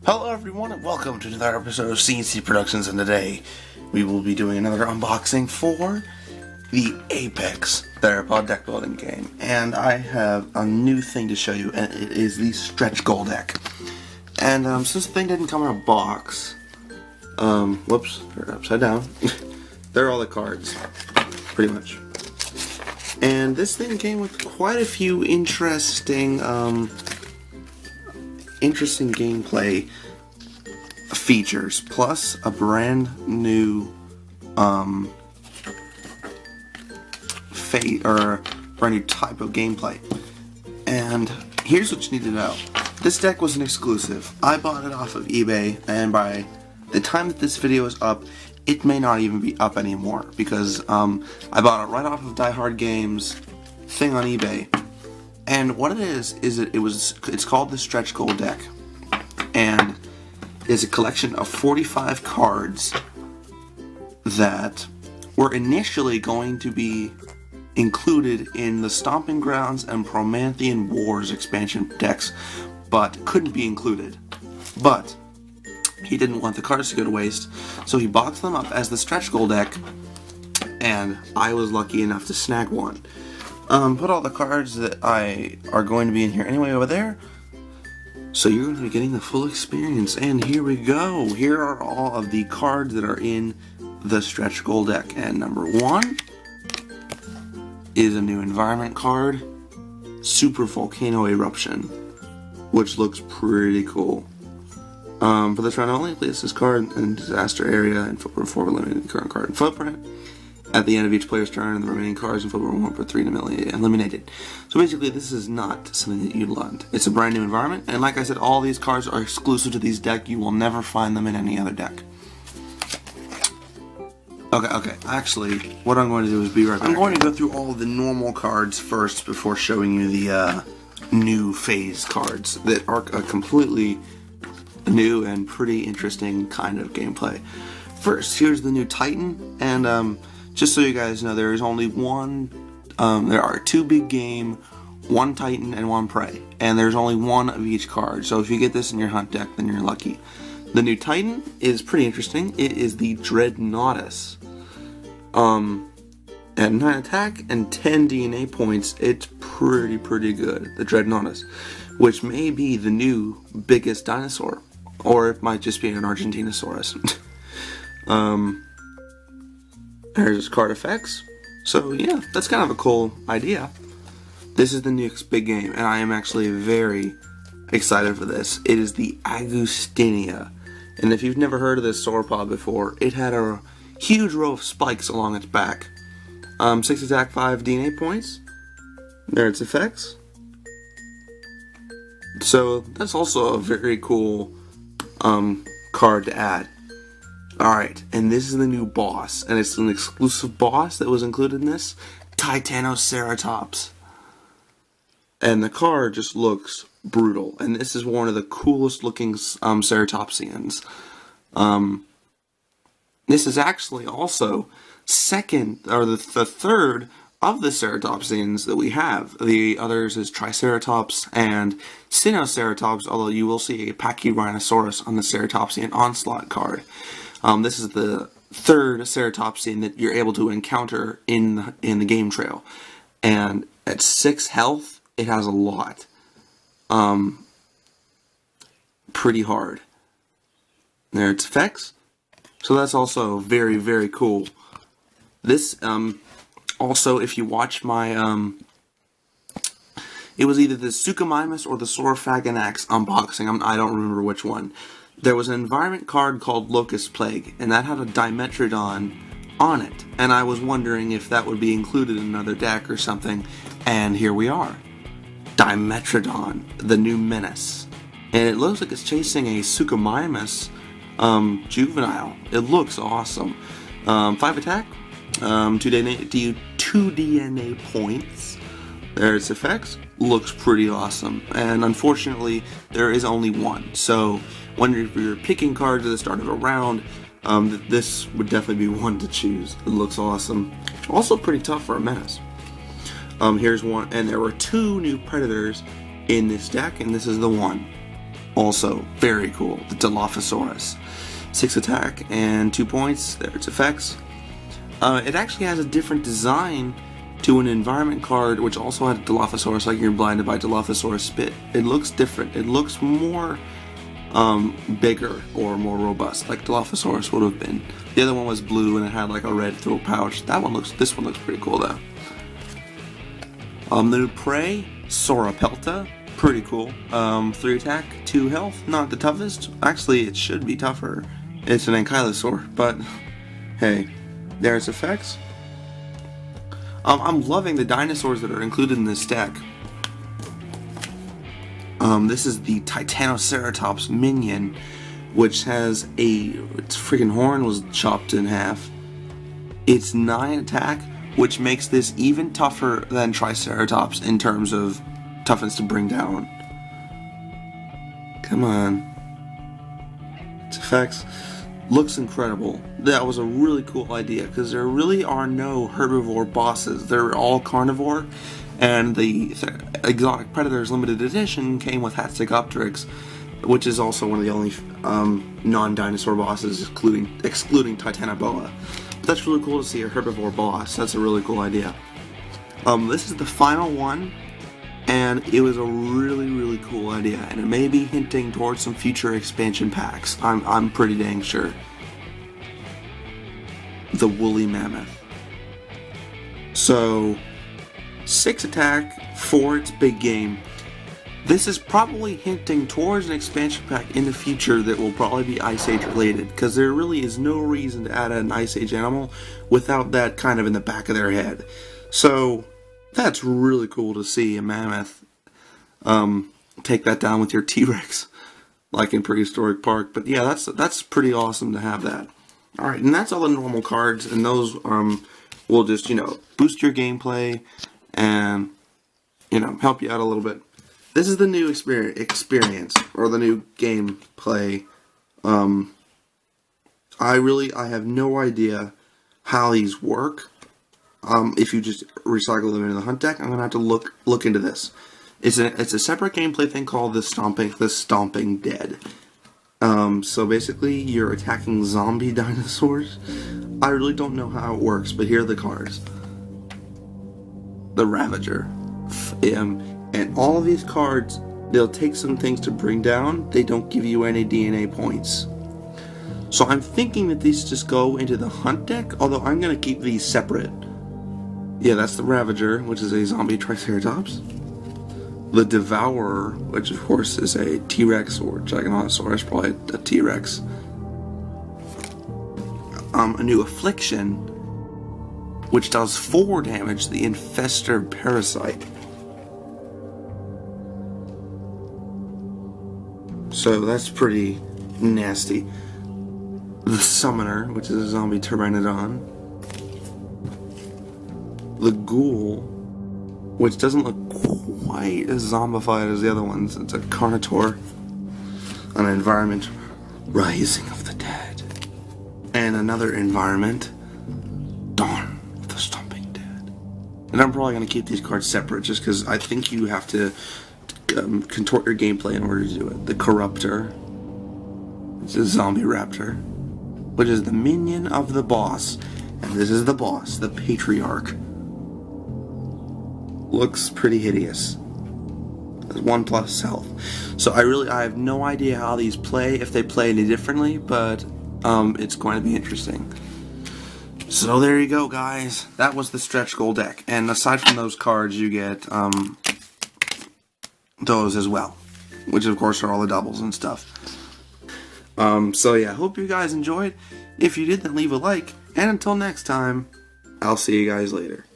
Hello everyone and welcome to another episode of CNC Productions, and today we will be doing another unboxing for the Apex Theropod deck building game. And I have a new thing to show you, and it is the stretch goal deck. And since the thing didn't come in a box, whoops, they're upside down. They're all the cards, pretty much. And this thing came with quite a few interesting gameplay features, plus a brand new brand new type of gameplay. And here's what you need to know. This deck was an exclusive. I bought it off of eBay, and by the time that this video is up, it may not even be up anymore, because I bought it right off of Die Hard Games thing on eBay. And what it is it's called the Stretch Goal deck, and it's a collection of 45 cards that were initially going to be included in the Stomping Grounds and Promethean Wars expansion decks, but couldn't be included. But he didn't want the cards to go to waste, so he boxed them up as the Stretch Goal deck, and I was lucky enough to snag one. Put all the cards that are going to be in here anyway over there, so you're going to be getting the full experience. And here we go. Here are all of the cards that are in the Stretch Goal deck. And number one is a new environment card, Super Volcano Eruption, which looks pretty cool. For this round only, place this card in disaster area and footprint 4 eliminating the current card and footprint. At the end of each player's turn, and the remaining cards in footprint 1 per 3 eliminated. So basically, this is not something that you learned. It's a brand new environment, and like I said, all these cards are exclusive to these decks. You will never find them in any other deck. Okay. Actually, what I'm going to do is be right back. I'm going to go through all of the normal cards first before showing you the new phase cards that are a completely new and pretty interesting kind of gameplay. First, here's the new Titan, and just so you guys know, there is only one, there are 2 big game, 1 Titan, and 1 Prey. And there's only 1 of each card, so if you get this in your hunt deck, then you're lucky. The new Titan is pretty interesting. It is the Dreadnoughtus. At 9 attack and 10 DNA points, it's pretty good, the Dreadnoughtus. Which may be the new biggest dinosaur. Or it might just be an Argentinosaurus. There's his card effects. So yeah, that's kind of a cool idea. This is the next big game, and I am actually very excited for this. It is the Eigen Scania. And if you've never heard of this Theropod before, it had a huge row of spikes along its back. 6 attack, 5 DNA points. There its effects. So that's also a very cool card to add. Alright, and this is the new boss, and it's an exclusive boss that was included in this, Titanoceratops. And the card just looks brutal, and this is one of the coolest looking ceratopsians. This is actually also the third of the ceratopsians that we have. The others is Triceratops and Sinoceratops, although you will see a Pachyrhinosaurus on the Ceratopsian Onslaught card. This is the third ceratopsian that you're able to encounter in the game trail. And at 6 health, it has a lot. Pretty hard. There its effects. So that's also very cool. This, also, if you watch my, it was either the Suchomimus or the Saurophaganax unboxing. I don't remember which one. There was an environment card called Locust Plague, and that had a Dimetrodon on it. And I was wondering if that would be included in another deck or something, and here we are. Dimetrodon, the new menace. And it looks like it's chasing a Suchomimus juvenile. It looks awesome. 5 attack, 2 DNA points. There's effects. Looks pretty awesome. And unfortunately, there is only 1. So when you're picking cards at the start of a round, this would definitely be one to choose. It looks awesome. Also pretty tough for a menace. Here's one, and there were 2 new predators in this deck, and this is the one. Also, very cool. The Dilophosaurus. 6 attack and 2 points. There its effects. It actually has a different design to an environment card, which also had Dilophosaurus, like you're blinded by Dilophosaurus spit. It looks different. It looks more bigger or more robust, like Dilophosaurus would have been. The other one was blue and it had like a red throat pouch. This one looks pretty cool though. The new prey, Sauropelta, pretty cool. 3 attack, 2 health, not the toughest. Actually, it should be tougher. It's an ankylosaur, but hey, there's effects. I'm loving the dinosaurs that are included in this deck. This is the Titanoceratops minion, which has its freaking horn was chopped in half. It's 9 attack, which makes this even tougher than Triceratops in terms of toughness to bring down. Come on. Its effects. Looks incredible. That was a really cool idea, because there really are no herbivore bosses. They're all carnivore, and the Exotic Predators Limited Edition came with Hatzegopteryx, which is also one of the only non-dinosaur bosses, excluding Titanoboa. But that's really cool to see a herbivore boss. That's a really cool idea. This is the final one, and it was a really cool idea, and it may be hinting towards some future expansion packs. I'm pretty dang sure. The Woolly Mammoth. So, 6 attack for its big game. This is probably hinting towards an expansion pack in the future that will probably be Ice Age related, because there really is no reason to add an Ice Age animal without that kind of in the back of their head. So, that's really cool to see a mammoth take that down with your T-Rex, like in Prehistoric Park. But yeah, that's pretty awesome to have that. Alright, and that's all the normal cards, and those will just, boost your gameplay and, help you out a little bit. This is the new experience, or the new gameplay. I have no idea how these work. If you just recycle them into the hunt deck, I'm gonna have to look into this. It's a separate gameplay thing called the Stomping Dead. So basically, you're attacking zombie dinosaurs. I really don't know how it works, but here are the cards. The Ravager, and all of these cards, they'll take some things to bring down. They don't give you any DNA points. So I'm thinking that these just go into the hunt deck, although I'm gonna keep these separate. Yeah, that's the Ravager, which is a zombie Triceratops. The Devourer, which of course is a T-Rex or Giganotosaurus, probably a T-Rex. A new Affliction, which does 4 damage to the Infestor Parasite. So that's pretty nasty. The Summoner, which is a zombie Pteranodon. The Ghoul, which doesn't look quite as zombified as the other ones. It's a Carnotaur. An environment, Rising of the Dead. And another environment, Dawn of the Stomping Dead. And I'm probably going to keep these cards separate just because I think you have to contort your gameplay in order to do it. The Corruptor, which is a zombie raptor, which is the minion of the boss. And this is the boss, the Patriarch. Looks pretty hideous. Has 1+ health. So I have no idea how these play, if they play any differently, but it's going to be interesting. So there you go, guys. That was the stretch goal deck. And aside from those cards, you get those as well, which of course are all the doubles and stuff. So yeah, hope you guys enjoyed. If you did, then leave a like. And until next time, I'll see you guys later.